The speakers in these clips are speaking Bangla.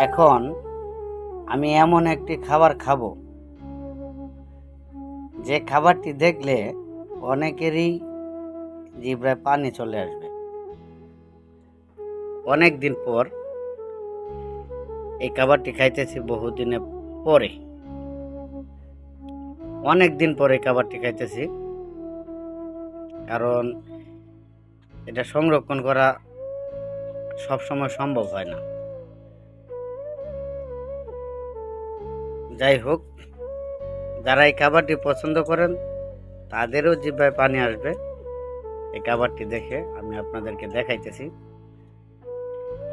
এখন আমি এমন একটি খাবার খাবো যে খাবারটি দেখলে অনেকেরই জিহ্বায় পানি চলে আসবে। অনেক দিন পর এই খাবারটি খাইতেছি, বহুদিনের পরে, অনেক দিন পরে এই খাবারটি খাইতেছি। কারণ এটা সংরক্ষণ করা সবসময় সম্ভব হয় না। যাই হোক, যারা এই খাবারটি পছন্দ করেন তাদেরও জিহ্বায় পানি আসবে এই খাবারটি দেখে। আমি আপনাদেরকে দেখাইতেছি,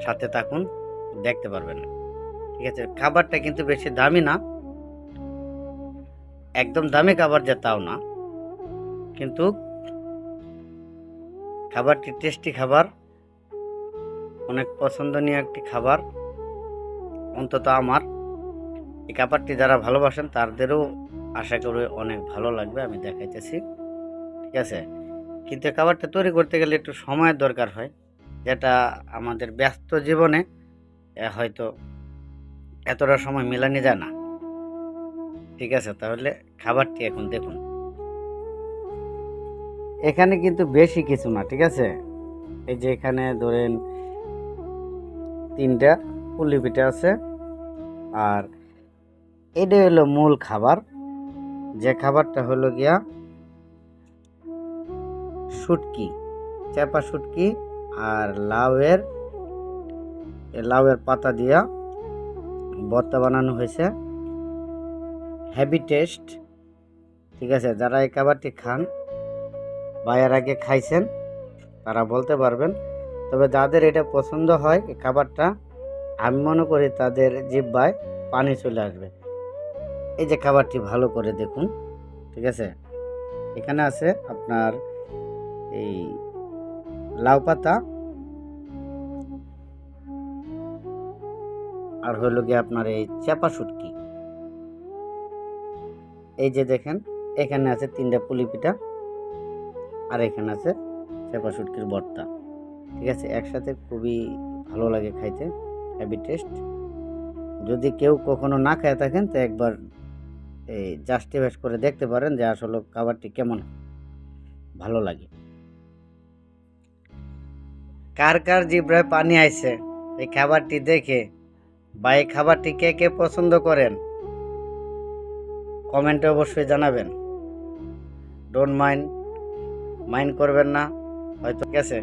সাথে থাকুন, দেখতে পারবেন। ঠিক আছে, খাবারটা কিন্তু বেশি দামি না, একদম দামি খাবার যে তাও না, কিন্তু খাবারটি টেস্টি খাবার, অনেক পছন্দনীয় একটি খাবার। অন্তত আমার এই খাবারটি যারা ভালোবাসেন তাদেরও আশা করি অনেক ভালো লাগবে। আমি দেখাইতেছি, ঠিক আছে। কিন্তু এই খাবারটা তৈরি করতে গেলে একটু সময়ের দরকার হয়, যেটা আমাদের ব্যস্ত জীবনে হয়তো এতটা সময় মেলানো যায় না। ঠিক আছে, তাহলে খাবারটি এখন দেখুন। এখানে কিন্তু বেশি কিছু না, ঠিক আছে। এই যে এখানে ধরেন 3টা পুলি পিঠা আছে, আর এটা হলো মূল খাবার। যে খাবারটা হলো গিয়া শুটকি, চাপা শুটকি, আর লাউয়ের পাতা দিয়া ভর্তা বানানো হয়েছে। হেভি টেস্ট, ঠিক আছে। যারা এই খাবারটি খান বা এর আগে খাইছেন তারা বলতে পারবেন। তবে যাদের এটা পছন্দ হয় এই খাবারটা, আমি মনে করি তাদের জিহ্বায় পানি চলে আসবে। এই যে খাবারটি ভালো করে দেখুন, ঠিক আছে। এখানে আছে আপনার এই লাউ পাতা, আর হইল গিয়ে আপনার এই চাপা শুটকি। এই যে দেখেন, এখানে আছে 3টা পুলি পিঠা, আর এখানে আছে চাপা শুটকির ভর্তা। ঠিক আছে, একসাথে খুবই ভালো লাগে খাইতে, হেভি টেস্ট। যদি কেউ কখনো না খেয়ে থাকেন তো একবার এই জাস্টিফাই করে দেখতে পারেন যে আসলে খাবারটি কেমন ভালো লাগে। কার কার জিহ্বায় পানি আইছে এই খাবারটি দেখে, বা এই খাবারটি কে কে পছন্দ করেন, কমেন্টে অবশ্যই জানাবেন। ডোন্ট মাইন্ড করবেন না হয়তো, ঠিক আছে।